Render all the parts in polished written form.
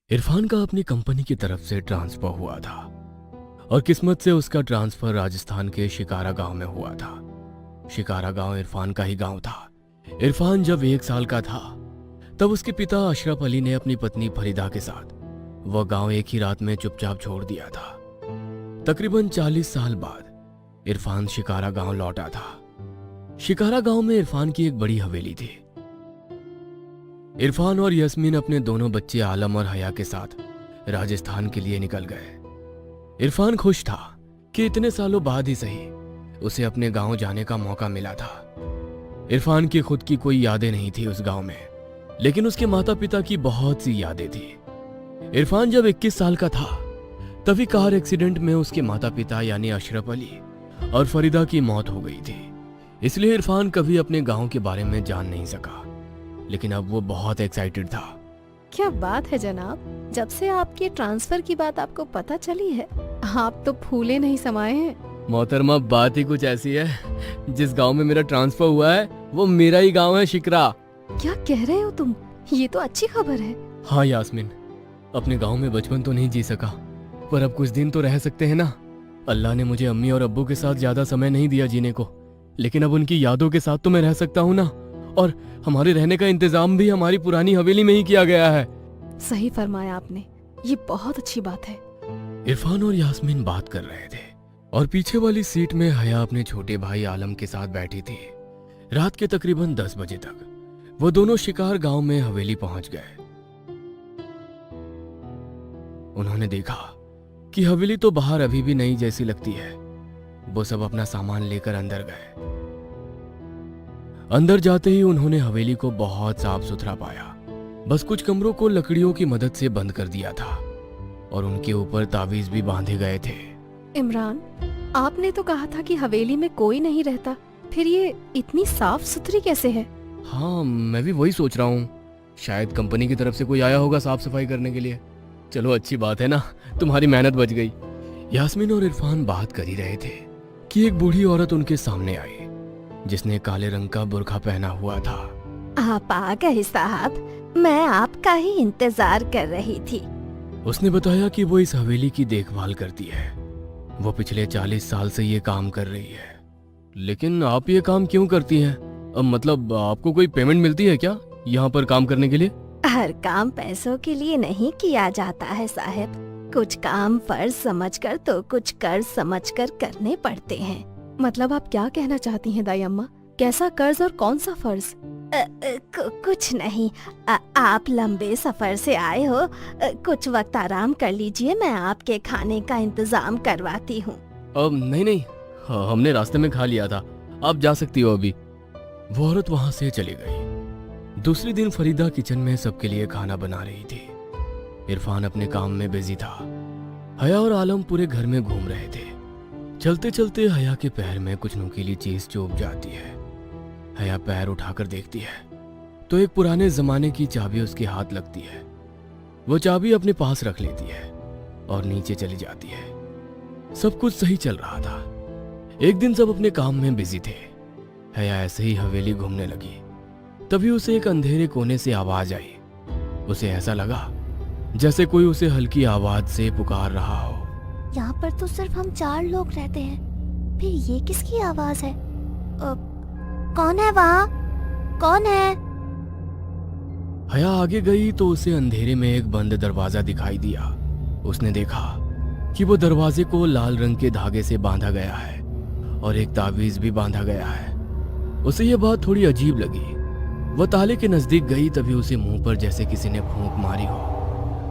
इरफान का अपनी कंपनी की तरफ से ट्रांसफर हुआ था और किस्मत से उसका ट्रांसफर राजस्थान के शिकारा गांव में हुआ था। शिकारा गांव इरफान का ही गांव था। इरफान जब 1 साल का था तब उसके पिता अशरफ अली ने अपनी पत्नी फरीदा के साथ वह गांव एक ही रात में चुपचाप छोड़ दिया था। तकरीबन 40 साल बाद इरफान शिकारा गांव लौटा था। शिकारा गांव में इरफान की एक बड़ी हवेली थी। इरफान और यस्मीन अपने दोनों बच्चे आलम और हया के साथ राजस्थान के लिए निकल गए। इरफान खुश था कि इतने सालों बाद ही सही उसे अपने गांव जाने का मौका मिला था। इरफान की खुद की कोई यादें नहीं थी उस गांव में, लेकिन उसके माता पिता की बहुत सी यादें थी। इरफान जब 21 साल का था तभी कार एक्सीडेंट में उसके माता पिता यानी अशरफ अली और फरीदा की मौत हो गई थी। इसलिए इरफान कभी अपने गांव के बारे में जान नहीं सका, लेकिन अब वो बहुत एक्साइटेड था। क्या बात है जनाब, जब से आपके ट्रांसफर की बात आपको पता चली है आप तो फूले नहीं समाये हैं। मोहतरमा, बात ही कुछ ऐसी है, जिस गांव में मेरा ट्रांसफर हुआ है वो मेरा ही गांव है, शिकरा। क्या कह रहे हो तुम? ये तो अच्छी खबर है। हाँ यास्मीन, अपने गांव में बचपन तो नहीं जी सका, पर अब कुछ दिन तो रह सकते हैं ना। अल्लाह ने मुझे अम्मी और अब्बू के साथ ज्यादा समय नहीं दिया जीने को, लेकिन अब उनकी यादों के साथ तो मैं रह सकता हूँ ना। और हमारे रहने का इंतजाम भी हमारी पुरानी हवेली में ही किया गया है। सही फरमाया आपने, ये बहुत अच्छी बात है। इरफान और यास्मीन बात कर रहे थे और पीछे वाली सीट में हया अपने छोटे भाई आलम के साथ बैठी थी। रात के तकरीबन 10 बजे तक वो दोनों शिकार गांव में हवेली पहुंच गए। उन्होंने देखा कि हवेली तो बाहर अभी भी नई जैसी लगती है। वो सब अपना सामान लेकर अंदर गए। अंदर जाते ही उन्होंने हवेली को बहुत साफ सुथरा पाया। बस कुछ कमरों को लकड़ियों की मदद से बंद कर दिया था और उनके ऊपर तावीज भी बांधे गए थे। इमरान, आपने तो कहा था कि हवेली में कोई नहीं रहता, फिर ये इतनी साफ सुथरी कैसे है? हाँ, मैं भी वही सोच रहा हूँ। शायद कंपनी की तरफ से कोई आया होगा साफ सफाई करने के लिए। चलो अच्छी बात है ना, तुम्हारी मेहनत बच गई। यास्मीन और इरफान बात कर ही रहे थे कि एक बूढ़ी औरत उनके सामने आई, जिसने काले रंग का बुर्का पहना हुआ था। आप आ गए साहब, मैं आपका ही इंतजार कर रही थी। उसने बताया कि वो इस हवेली की देखभाल करती है। वो पिछले 40 साल से ये काम कर रही है। लेकिन आप ये काम क्यों करती हैं? अब मतलब आपको कोई पेमेंट मिलती है क्या यहाँ पर काम करने के लिए? हर काम पैसों के लिए नहीं किया जाता है साहब। कुछ काम फर्ज समझकर तो कुछ कर्ज समझकर करने पड़ते हैं। मतलब आप क्या कहना चाहती हैं दाई अम्मा? कैसा कर्ज और कौन सा फर्ज? कुछ नहीं, आप लंबे सफर से आए हो, कुछ वक्त आराम कर लीजिए, मैं आपके खाने का इंतजाम करवाती हूँ। अब नहीं, हमने रास्ते में खा लिया था, आप जा सकती हो अभी। वो औरत वहां से चली गई। दूसरे दिन फरीदा किचन में सबके लिए खाना बना रही थी। इरफान अपने काम में बिजी था। हया और आलम पूरे घर में घूम रहे थे। चलते चलते हया के पैर में कुछ नुकीली चीज चुभ जाती है। हया पैर उठाकर देखती है तो एक पुराने जमाने की चाबी उसके हाथ लगती है। वो चाबी अपने पास रख लेती है और नीचे चली जाती है। सब कुछ सही चल रहा था। एक दिन सब अपने काम में बिजी थे। हया ऐसे ही हवेली घूमने लगी, तभी उसे एक अंधेरे कोने से आवाज आई। उसे ऐसा लगा जैसे कोई उसे हल्की आवाज से पुकार रहा हो। यहाँ पर तो सिर्फ हम 4 लोग रहते हैं, फिर ये किसकी आवाज है? कौन है वहाँ? कौन है? हया आगे गई तो उसे अंधेरे में एक बंद दरवाजा दिखाई दिया। उसने देखा कि वो दरवाजे को लाल रंग के धागे से बांधा गया है और एक तावीज भी बांधा गया है। उसे ये बात थोड़ी अजीब लगी। वह ताले के नजदीक गई, तभी उसे मुंह पर जैसे किसी ने फूंक मारी हो।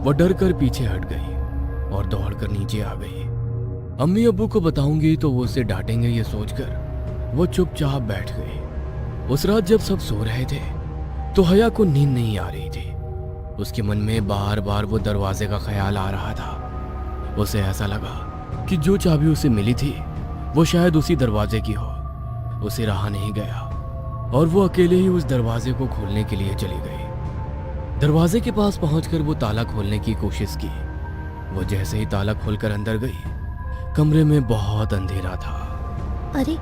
वह डर कर पीछे हट गई और दौड़कर नीचे आ गई। अम्मी अब्बू को बताऊंगी तो वो उसे डांटेंगे, ये सोचकर वो चुपचाप बैठ गई। उस रात जब सब सो रहे थे तो हया को नींद नहीं आ रही थी। उसके मन में बार बार वो दरवाजे का ख्याल आ रहा था। उसे ऐसा लगा कि जो चाबी उसे मिली थी वो शायद उसी दरवाजे की हो। उसे रहा नहीं गया और वो अकेले ही उस दरवाजे को खोलने के लिए चली गई। दरवाजे के पास पहुंचकर वो ताला खोलने की कोशिश की। वो जैसे ही ताला खोलकर अंदर गई, कमरे में बहुत अंधेरा था। अरे,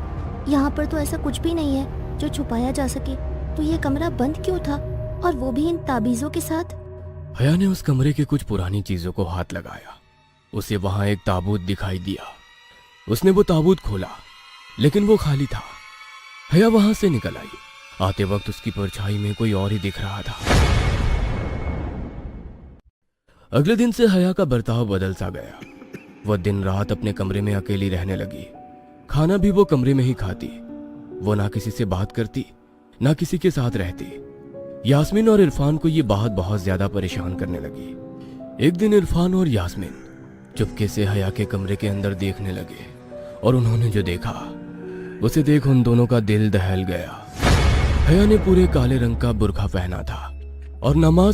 यहाँ पर तो ऐसा कुछ भी नहीं है जो छुपाया जा सके, तो ये कमरा बंद क्यों था, और वो भी इन ताबीजों के साथ? हया ने उस कमरे के कुछ पुरानी चीजों को हाथ लगाया। उसे वहां एक ताबूत दिखाई दिया। उसने वो ताबूत खोला, लेकिन वो खाली था। हया वहां से निकल आई। आते वक्त उसकी परछाई में कोई और ही दिख रहा था। अगले दिन से हया का बर्ताव बदल सा गया। वह दिन रात अपने कमरे में अकेली रहने लगी। खाना भी वो कमरे में ही खाती। वो ना किसी से बात करती, ना किसी के साथ रहती। यास्मीन और इरफान को ये बात बहुत ज्यादा परेशान करने लगी। एक दिन इरफान और यास्मीन चुपके से हया के कमरे के अंदर देखने लगे, और उन्होंने जो देखा उसे देख उन दोनों का दिल दहल गया। हया ने पूरे काले रंग का बुर्का पहना था और नमाज